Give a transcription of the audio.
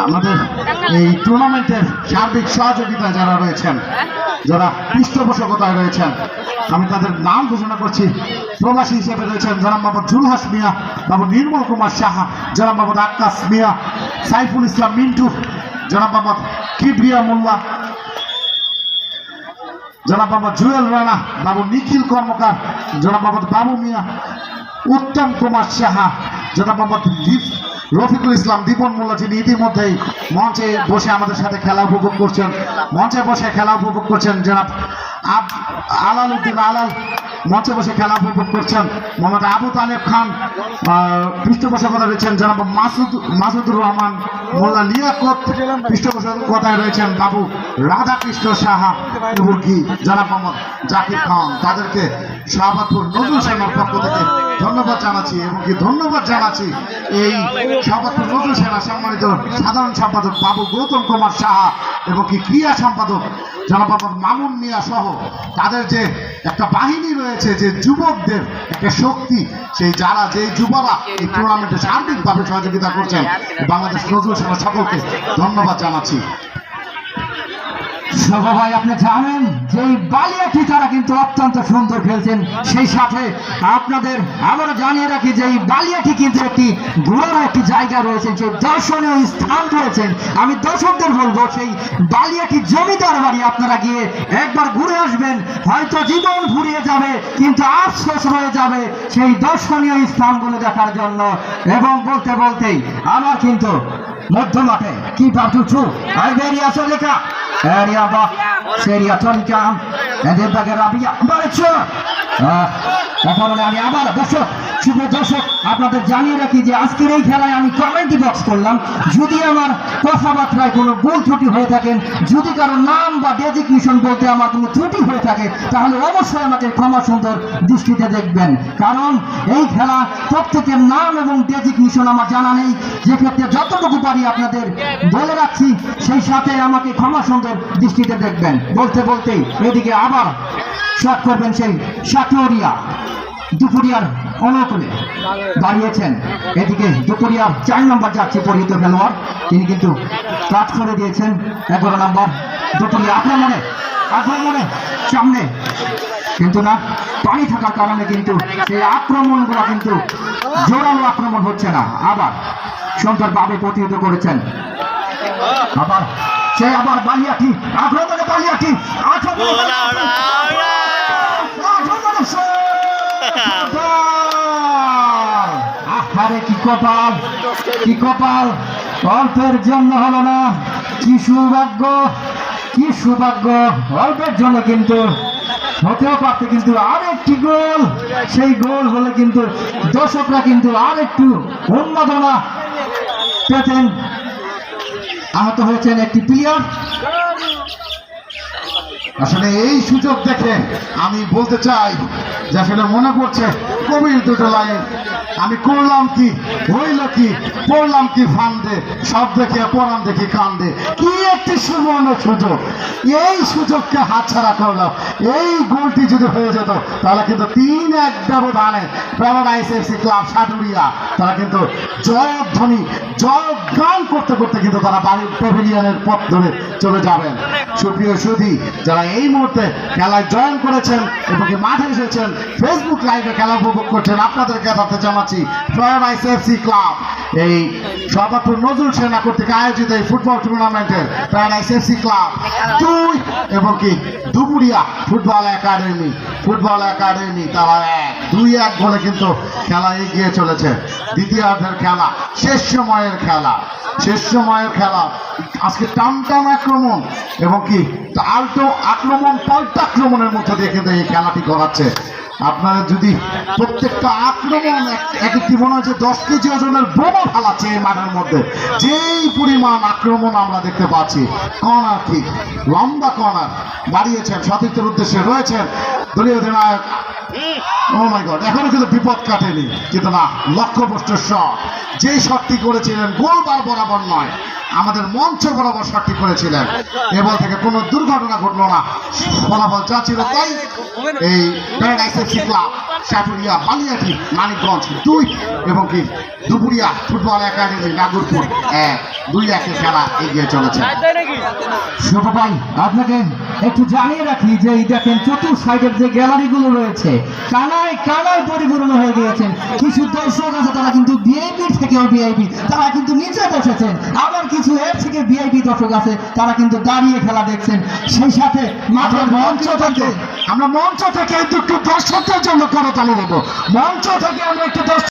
আমাদের এই টুর্নামেন্টের সার্বিক সহযোগিতায় যারা রয়েছেন, যারা পৃষ্ঠপোষকতায় রয়েছেন, আমি তাদের নাম ঘোষণা করছি। প্রবাসী হিসেবে রয়েছেন জনাব মোহাম্মদ জুলহাস মিয়া, বাবু নির্মল কুমার সাহা, জনাব মোহাম্মদ আক্কাস মিয়া, সাইফুল ইসলাম মিন্টু, জনাব মোহাম্মদ কিবরিয়া মোল্লা, জনাব মোহাম্মদ জুয়েল রানা, বাবু নিখিল কর্মকার, জনাব মোহাম্মদ বাবু মিয়া, উত্তম কুমার সাহা, জনাব মোহাম্মদ রফিকুল ইসলাম, দীপন মোল্লা, যিনি ইতিমধ্যেই মঞ্চে বসে আমাদের সাথে খেলা উপভোগ করছেন, জনাব আলাল উদ্দিন আলাল মঞ্চে বসে খেলা উপভোগ করছেন, মোহাম্মদ আবু তালেব খান পৃষ্ঠপোষকতা রয়েছেন, জনাব মাসুদুর রহমান মোল্লা লিয়াকত পৃষ্ঠপোষকতায় রয়েছেন, বাবু রাধাকৃষ্ণ সাহা এবং কি জনাব মোহাম্মদ জাকির খান। তাদেরকে শাহবাদপুর নজরুল সেনার পক্ষ থেকে ধন্যবাদ জানাচ্ছি এবং কি ধন্যবাদ জানাচ্ছি এই শাহবাদপুর নজরুল সেনা সম্মানিত সাধারণ সম্পাদক বাবু গৌতম কুমার সাহা এবং কি ক্রিয়া সম্পাদক জনাব মোহাম্মদ মামুন মিয়া সহ তাদের যে একটা বাহিনী রয়েছে, যে যুবকদের একটা শক্তি, সেই যারা যে যুবরা এই টুর্নামেন্টে সার্বিকভাবে সহযোগিতা করছেন, বাংলাদেশ নজরুল সেনা সকলকে ধন্যবাদ জানাচ্ছি। ভাই, আপনি জানেন যে বালিয়াটি তারা কিন্তু অত্যন্ত সুন্দর খেলছেন, সেই সাথে আপনাদের আবারও জানিয়ে রাখি যে এই বালিয়াটি কিন্তু একটি ঘোরার একটি জায়গা রয়েছে, যে দর্শনীয় স্থান রয়েছেন। আমি দর্শকদের বলবো সেই বালিয়াটি জমিদার বাড়ি আপনারা গিয়ে একবার ঘুরে আসবেন, হয়তো জীবন ফুরিয়ে যাবে কিন্তু আফসোস রয়ে যাবে সেই দর্শনীয় স্থানগুলো দেখার জন্য। এবং বলতে বলতেই আমার কিন্তু মধ্য মাঠে কি পাঠুছু আর বেরিয়ে আসো লেখা Area ba, seria tonica, এদের বাগে রাবিয়া বাড়ছে। এখন আমি আবার দর্শক আপনাদের জানিয়ে রাখি যে আজকের এই খেলায় আমি কমেন্ট বক্স করলাম। যদি আমার কথাবার্তায় কোনো ভুল ত্রুটি হয়ে থাকেন, যদি কারো নাম বা ডেজিগনেশন বলতে আমার কোনো ত্রুটি হয়ে থাকে, তাহলে অবশ্যই আমাকে ক্ষমা সুন্দর দৃষ্টিতে দেখবেন, কারণ এই খেলা প্রত্যেকের নাম এবং ডেজিগনেশন আমার জানা নেই। যে ক্ষেত্রে যতটুকু পারি আপনাদের বলে রাখছি, সেই সাথে আমাকে ক্ষমা সুন্দর দৃষ্টিতে দেখবেন। বলতে বলতেই এদিকে আবার শট করবেন সেই সাটোরিয়া দুপুরিয়ার অনুকূলে দাঁড়িয়েছেন। এদিকে দুপুরিয়ার 4 নম্বর যাচ্ছে পরিহিত খেলোয়াড়, তিনি কিন্তু কাজ করে দিয়েছেন 11 নম্বর দুপুরিয়া আক্রমণে সামনে, কিন্তু না পানি থাকার কারণে কিন্তু সেই আক্রমণগুলো কিন্তু জোরালো আক্রমণ হচ্ছে না। আবার সুন্দরভাবে প্রতিহত করেছেন, আবার বালিয়াটি আক্রমণে আরে কি কপাল অল্পের জন্য হলো না। কি সৌভাগ্য অল্পের জন্য কিন্তু হতেও পারত, কিন্তু আরেকটি গোল, সেই গোল হলে কিন্তু দর্শকরা কিন্তু আরেকটু উন্মাদনা পেতেন। আহত হয়েছেন একটি প্লেয়ার। আসলে এই সুযোগ দেখে আমি বলতে চাই যে আসলে মনে পড়ছে কবির দুটো লাইন, আমি করলাম কি হইল কি, পড়লাম কি ফান্দে, সব দেখে পড়ান দেখি কান্দে। কি একটি সুবর্ণ সুযোগ, এই সুযোগকে হাতছাড়া করলাম। এই গোলটি যদি হয়ে যেত তাহলে কিন্তু 3-1 ব্যবধানে প্যারাডাইস এফসি ক্লাব সাটুরিয়া তারা কিন্তু জয়ধ্বনি জয়গান করতে করতে কিন্তু তারা বাড়ির প্যাভিলিয়নের পথ ধরে চলে যাবেন। সুপ্রিয় সুধী, যারা এই মুহূর্তে খেলায় জয়েন করেছেন এবং মাঠে এসেছেন, ফেসবুক লাইভে খেলা উপভোগ করছেন, আপনাদেরকে জানাতে চাচ্ছি প্যারাডাইস এফসি ক্লাব এই শাহবাদপুর নজরুল সেনা কর্তৃক আয়োজিত এই ফুটবল টুর্নামেন্টের প্যারাডাইস এফসি ক্লাব 2 এবং কি দুপুরিয়া ফুটবল একাডেমি তারা 2-1 গোলে কিন্তু খেলা এগিয়ে চলেছে। দ্বিতীয়ার্ধের খেলা, শেষ সময়ের খেলা আজকে টান আক্রমণ এবং কি আল্টো আক্রমণ পাল্টা আক্রমণের মধ্যে দিয়ে কিন্তু এই খেলাটি করাচ্ছে। আপনারা যদি প্রত্যেকটা আক্রমণ একটি মনে হয় যে 10 কেজি ওজনের বোমা ফালাচ্ছে এই মাঠের মধ্যে, যেই পরিমাণ আক্রমণ আমরা দেখতে পাচ্ছি। কর্নার কিক, লম্বা কর্নার বাড়িয়েছেন, সতীর্থের উদ্দেশ্যে রয়েছেন দলীয় অধিনায়ক। ও মাই গড, এখনো কিন্তু বিপদ কাটেনি, কিন্তু না, লক্ষ্যভ্রষ্ট শট, যেই শটটি করেছিলেন গোলবার বরাবর নয়, আমাদের মঞ্চ বরাবর শটটি করেছিলেন। এ বল থেকে কোনো দুর্ঘটনা ঘটলো না, ফলাফল যা ছিল তাই। এই paradise FC club Saturia Baliati Manikganj 2 এবং কি দুপুরিয়া ফুটবল একাডেমি নাগরপুর 1-2 খেলা এগিয়ে চলেছে। শুভ ভাই, আপনাকে একটু জানিয়ে রাখি যে এই দেখেন চতুর সাইডের যে গ্যালারিগুলো রয়েছে কানায় কানায় পরিপূর্ণ হয়ে গিয়েছেন। কিছু দর্শক আছে তারা কিন্তু ভিআইপি থেকেও ভিআইপি, তারা কিন্তু নিচে বসেছেন। আবার কিছু এর থেকে ভিআইপি দর্শক আছে তারা কিন্তু দাঁড়িয়ে খেলা দেখছেন। সেই সাথে মাঠের আমরা মঞ্চ থেকে একটু দর্শকদের জন্য করতালি দেবো। মঞ্চ থেকে আমরা একটু দর্শক